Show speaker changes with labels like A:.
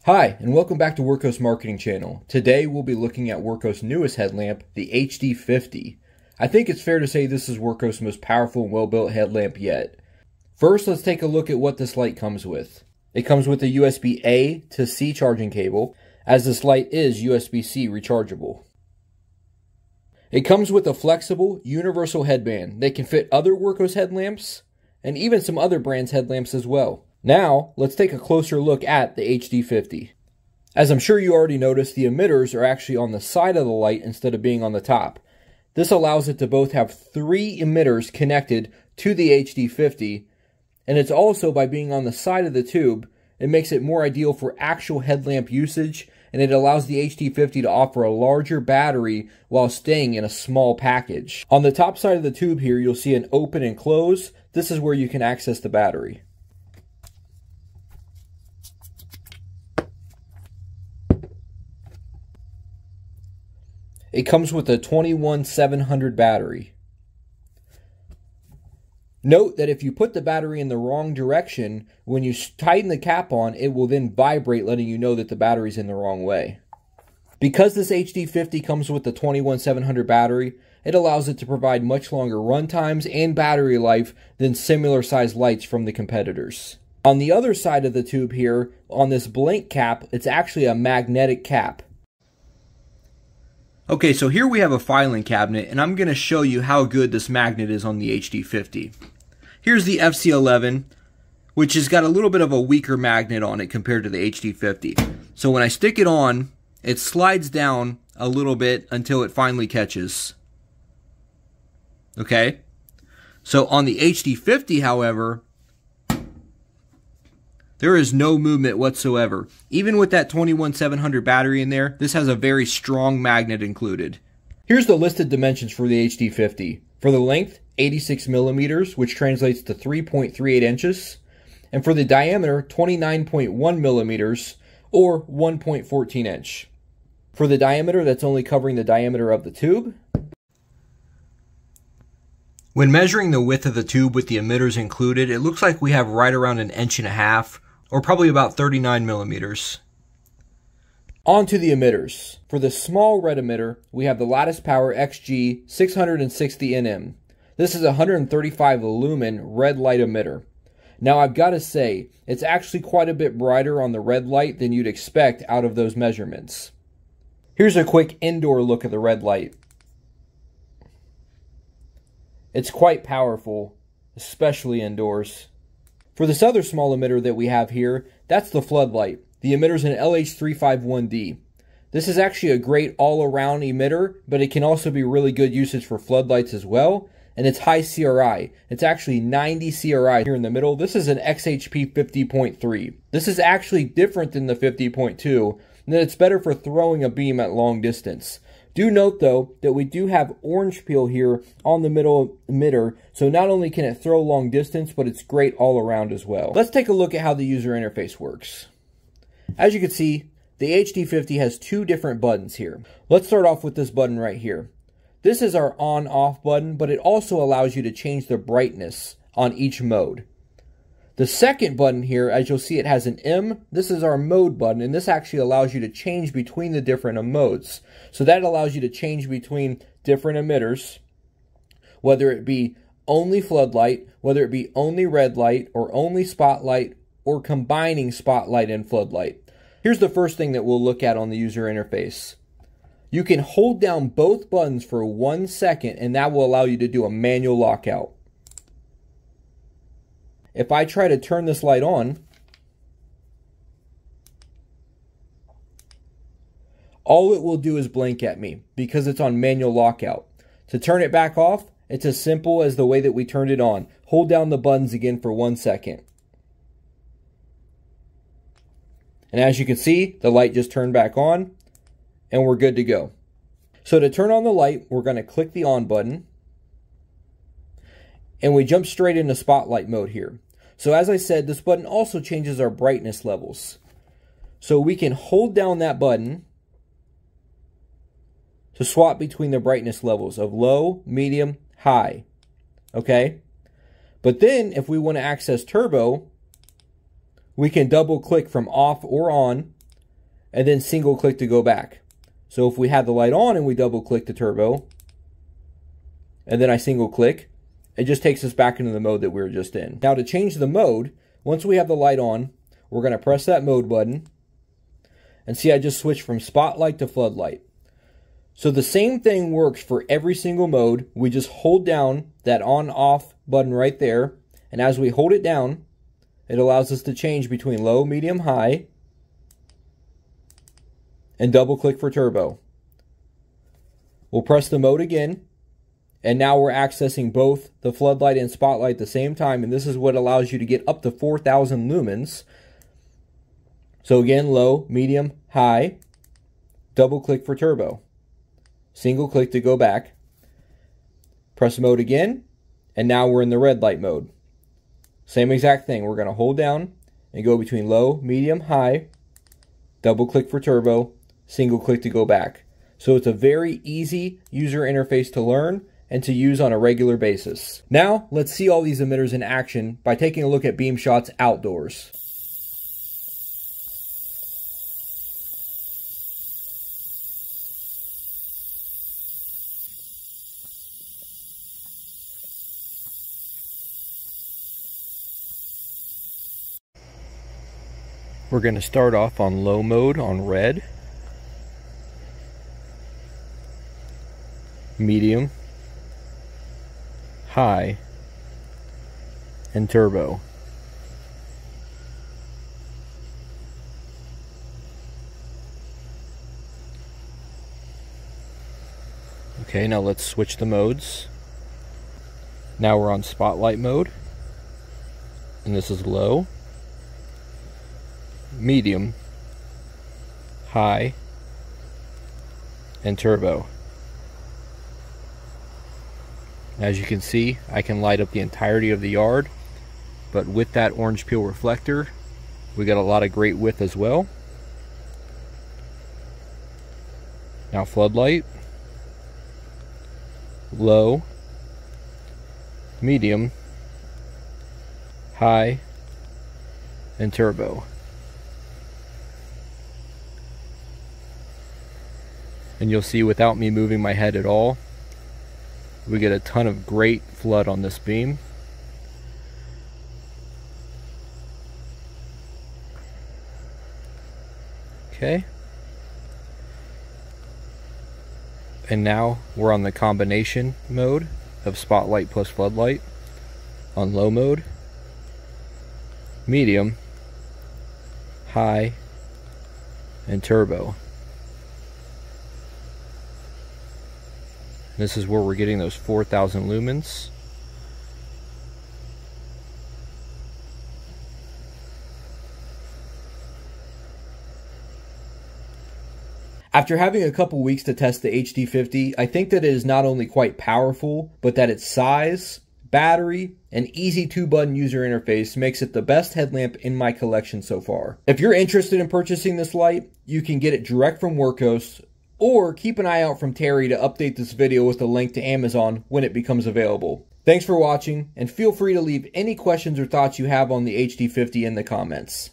A: Hi, and welcome back to Wurkkos Marketing Channel. Today we'll be looking at Wurkkos' newest headlamp, the HD50. I think it's fair to say this is Wurkkos' most powerful and well-built headlamp yet. First, let's take a look at what this light comes with. It comes with a USB-A to C charging cable, as this light is USB-C rechargeable. It comes with a flexible, universal headband that can fit other Wurkkos headlamps, and even some other brands' headlamps as well. Now, let's take a closer look at the HD50. As I'm sure you already noticed, the emitters are actually on the side of the light instead of being on the top. This allows it to both have 3 emitters connected to the HD50, and it's also, by being on the side of the tube, it makes it more ideal for actual headlamp usage, and it allows the HD50 to offer a larger battery while staying in a small package. On the top side of the tube here, you'll see an open and close. This is where you can access the battery. It comes with a 21700 battery. Note that if you put the battery in the wrong direction, when you tighten the cap on, it will then vibrate, letting you know that the battery's in the wrong way. Because this HD50 comes with the 21700 battery, it allows it to provide much longer run times and battery life than similar sized lights from the competitors. On the other side of the tube here, on this blank cap, it's actually a magnetic cap. Okay, so here we have a filing cabinet, and I'm going to show you how good this magnet is on the HD50. Here's the FC11, which has got a little bit of a weaker magnet on it compared to the HD50. So when I stick it on, it slides down a little bit until it finally catches. Okay? So on the HD50, however, there is no movement whatsoever. Even with that 21700 battery in there, this has a very strong magnet included. Here's the listed dimensions for the HD50. For the length, 86 millimeters, which translates to 3.38 inches. And for the diameter, 29.1 millimeters, or 1.14 inch. For the diameter, that's only covering the diameter of the tube. When measuring the width of the tube with the emitters included, it looks like we have right around 1.5 inches, or probably about 39 millimeters. On to the emitters. For the small red emitter, we have the Lattice Power XG660NM. This is a 135 lumen red light emitter. Now I've got to say, it's actually quite a bit brighter on the red light than you'd expect out of those measurements. Here's a quick indoor look at the red light. It's quite powerful, especially indoors. For this other small emitter that we have here, that's the floodlight. The emitter's an LH351D. This is actually a great all-around emitter, but it can also be really good usage for floodlights as well, and it's high CRI. It's actually 90 CRI here in the middle. This is an XHP 50.3. This is actually different than the 50.2, and it's better for throwing a beam at long distance. Do note, though, that we do have orange peel here on the middle emitter, so not only can it throw long distance, but it's great all around as well. Let's take a look at how the user interface works. As you can see, the HD50 has 2 different buttons here. Let's start off with this button right here. This is our on-off button, but it also allows you to change the brightness on each mode. The second button here, as you'll see, it has an M. This is our mode button, and this actually allows you to change between the different modes. So that allows you to change between different emitters, whether it be only floodlight, whether it be only red light, or only spotlight, or combining spotlight and floodlight. Here's the first thing that we'll look at on the user interface. You can hold down both buttons for 1 second, and that will allow you to do a manual lockout. If I try to turn this light on, all it will do is blink at me because it's on manual lockout. To turn it back off, it's as simple as the way that we turned it on. Hold down the buttons again for 1 second. And as you can see, the light just turned back on, and we're good to go. So to turn on the light, we're going to click the on button, and we jump straight into spotlight mode here. So as I said, this button also changes our brightness levels. So we can hold down that button to swap between the brightness levels of low, medium, high. Okay? But then if we want to access turbo, we can double click from off or on and then single click to go back. So if we had the light on and we double click the turbo, and then I single click, it just takes us back into the mode that we were just in. Now to change the mode, once we have the light on, we're going to press that mode button, and see I just switched from spotlight to floodlight. So the same thing works for every single mode. We just hold down that on-off button right there, and as we hold it down, it allows us to change between low, medium, high, and double click for turbo. We'll press the mode again, and now we're accessing both the floodlight and spotlight at the same time, and this is what allows you to get up to 4,000 lumens. So again, low, medium, high, double click for turbo. Single click to go back. Press mode again, and now we're in the red light mode. Same exact thing. We're going to hold down and go between low, medium, high, double click for turbo, single click to go back. So it's a very easy user interface to learn and to use on a regular basis. Now, let's see all these emitters in action by taking a look at beam shots outdoors. We're going to start off on low mode on red, medium, high, and turbo. Okay, now let's switch the modes. Now we're on spotlight mode, and this is low, medium, high, and turbo. As you can see, I can light up the entirety of the yard, but with that orange peel reflector, we got a lot of great width as well. Now floodlight, low, medium, high, and turbo. And you'll see without me moving my head at all, we get a ton of great flood on this beam. Okay. And now we're on the combination mode of spotlight plus floodlight on low mode, medium, high, and turbo. This is where we're getting those 4,000 lumens. After having a couple weeks to test the HD50, I think that it is not only quite powerful, but that its size, battery, and easy 2-button user interface makes it the best headlamp in my collection so far. If you're interested in purchasing this light, you can get it direct from Wurkkos, or keep an eye out from Terry to update this video with a link to Amazon when it becomes available. Thanks for watching, and feel free to leave any questions or thoughts you have on the HD50 in the comments.